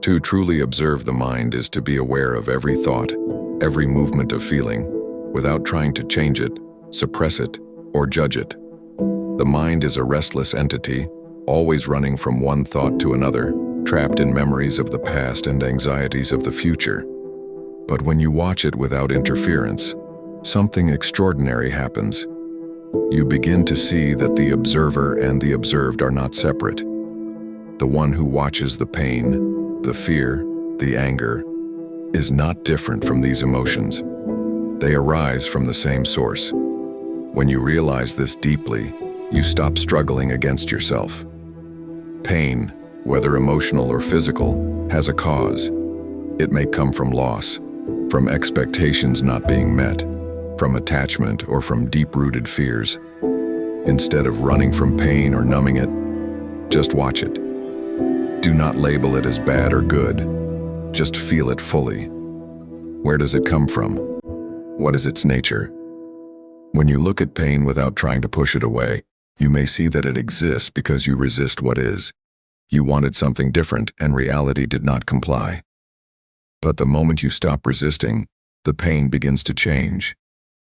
To truly observe the mind is to be aware of every thought, every movement of feeling, without trying to change it, suppress it, or judge it. The mind is a restless entity, always running from one thought to another, trapped in memories of the past and anxieties of the future. But when you watch it without interference, something extraordinary happens. You begin to see that the observer and the observed are not separate. The one who watches the pain, the fear, the anger, is not different from these emotions. They arise from the same source. When you realize this deeply, you stop struggling against yourself. Pain, whether emotional or physical, has a cause. It may come from loss, from expectations not being met, from attachment, or from deep-rooted fears. Instead of running from pain or numbing it, just watch it. Do not label it as bad or good. Just feel it fully. Where does it come from? What is its nature? When you look at pain without trying to push it away, you may see that it exists because you resist what is. You wanted something different, and reality did not comply. But the moment you stop resisting, the pain begins to change.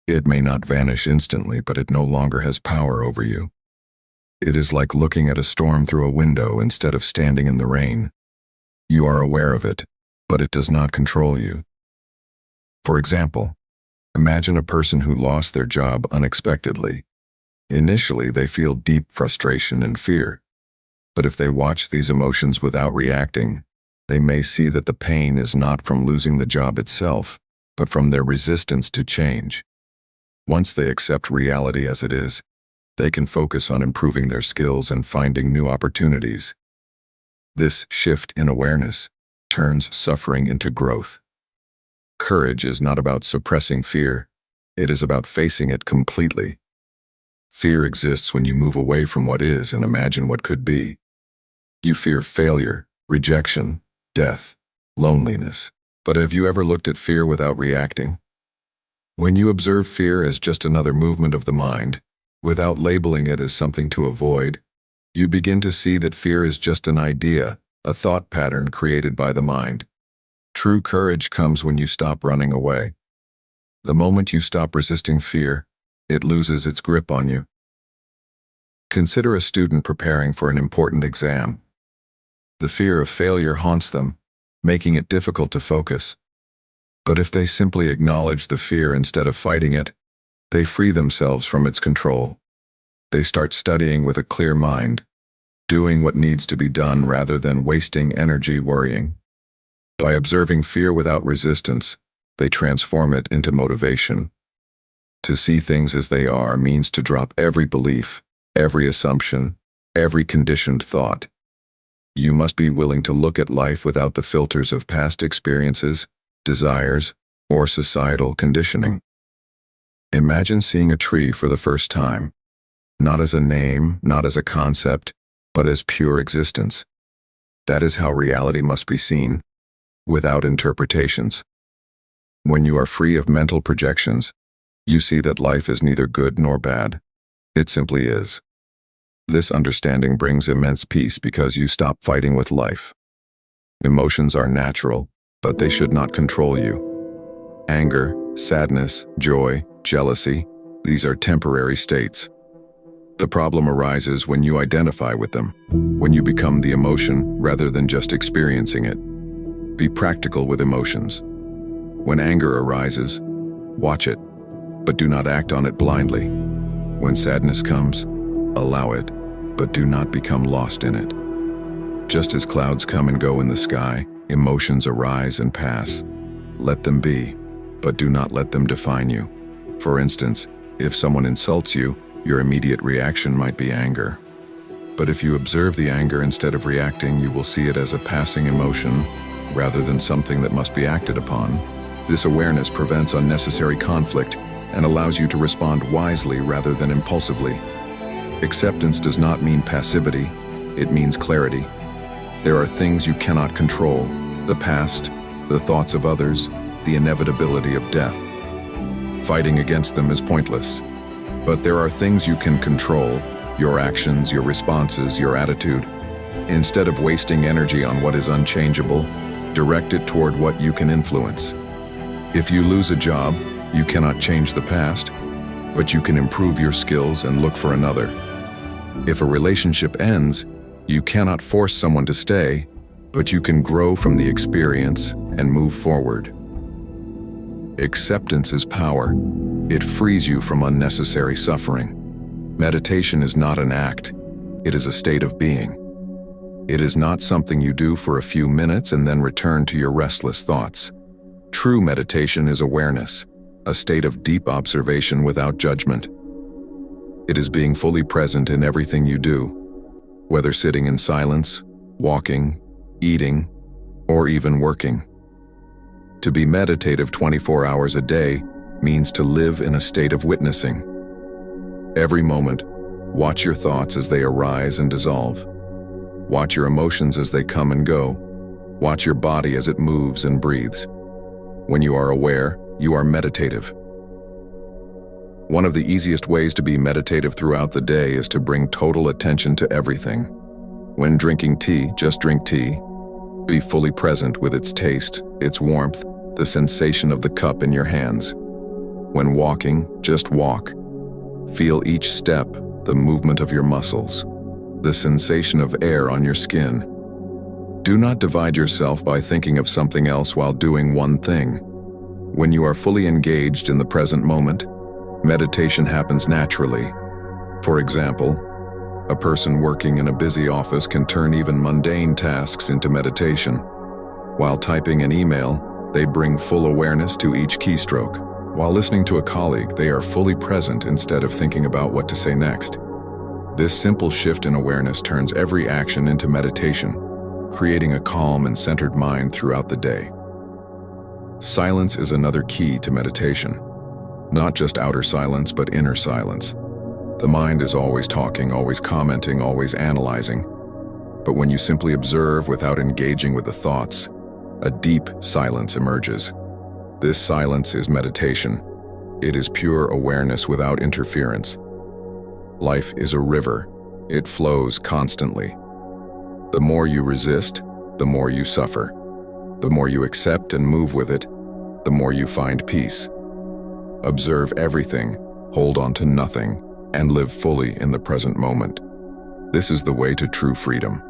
It may not vanish instantly, but it no longer has power over you. It is like looking at a storm through a window instead of standing in the rain. You are aware of it, but it does not control you. For example, imagine a person who lost their job unexpectedly. Initially, they feel deep frustration and fear. But if they watch these emotions without reacting, they may see that the pain is not from losing the job itself, but from their resistance to change. Once they accept reality as it is, they can focus on improving their skills and finding new opportunities. This shift in awareness turns suffering into growth. Courage is not about suppressing fear. It is about facing it completely. Fear exists when you move away from what is and imagine what could be. You fear failure, rejection, death, loneliness. But have you ever looked at fear without reacting? When you observe fear as just another movement of the mind, without labeling it as something to avoid, you begin to see that fear is just an idea, a thought pattern created by the mind. True courage comes when you stop running away. The moment you stop resisting fear, it loses its grip on you. Consider a student preparing for an important exam. The fear of failure haunts them, making it difficult to focus. But if they simply acknowledge the fear instead of fighting it, they free themselves from its control. They start studying with a clear mind, doing what needs to be done rather than wasting energy worrying. By observing fear without resistance, they transform it into motivation. To see things as they are means to drop every belief, every assumption, every conditioned thought. You must be willing to look at life without the filters of past experiences, desires, or societal conditioning. Imagine seeing a tree for the first time, not as a name, not as a concept, but as pure existence. That is how reality must be seen, without interpretations. When you are free of mental projections, you see that life is neither good nor bad. It simply is. This understanding brings immense peace because you stop fighting with life. Emotions are natural, but they should not control you. Anger, sadness, joy, jealousy, these are temporary states. The problem arises when you identify with them, when you become the emotion rather than just experiencing it. Be practical with emotions. When anger arises, watch it, but do not act on it blindly. When sadness comes, allow it, but do not become lost in it. Just as clouds come and go in the sky, emotions arise and pass. Let them be, but do not let them define you. For instance, if someone insults you, your immediate reaction might be anger. But if you observe the anger instead of reacting, you will see it as a passing emotion rather than something that must be acted upon. This awareness prevents unnecessary conflict and allows you to respond wisely rather than impulsively. Acceptance does not mean passivity, it means clarity. There are things you cannot control: the past, the thoughts of others, the inevitability of death. Fighting against them is pointless. But there are things you can control: your actions, your responses, your attitude. Instead of wasting energy on what is unchangeable, direct it toward what you can influence. If you lose a job, you cannot change the past, but you can improve your skills and look for another. If a relationship ends, you cannot force someone to stay, but you can grow from the experience and move forward. Acceptance is power. It frees you from unnecessary suffering. Meditation is not an act. It is a state of being. It is not something you do for a few minutes and then return to your restless thoughts. True meditation is awareness, a state of deep observation without judgment. It is being fully present in everything you do, whether sitting in silence, walking, eating, or even working. To be meditative 24 hours a day means to live in a state of witnessing. Every moment, watch your thoughts as they arise and dissolve. Watch your emotions as they come and go. Watch your body as it moves and breathes. When you are aware, you are meditative. One of the easiest ways to be meditative throughout the day is to bring total attention to everything. When drinking tea, just drink tea. Be fully present with its taste, its warmth, the sensation of the cup in your hands. When walking, just walk. Feel each step, the movement of your muscles, the sensation of air on your skin. Do not divide yourself by thinking of something else while doing one thing. When you are fully engaged in the present moment, meditation happens naturally. For example, a person working in a busy office can turn even mundane tasks into meditation. While typing an email, they bring full awareness to each keystroke. While listening to a colleague, they are fully present instead of thinking about what to say next. This simple shift in awareness turns every action into meditation, creating a calm and centered mind throughout the day. Silence is another key to meditation. Not just outer silence, but inner silence. The mind is always talking, always commenting, always analyzing. But when you simply observe without engaging with the thoughts, a deep silence emerges. This silence is meditation. It is pure awareness without interference. Life is a river. It flows constantly. The more you resist, the more you suffer. The more you accept and move with it, the more you find peace. Observe everything, hold on to nothing, and live fully in the present moment. This is the way to true freedom.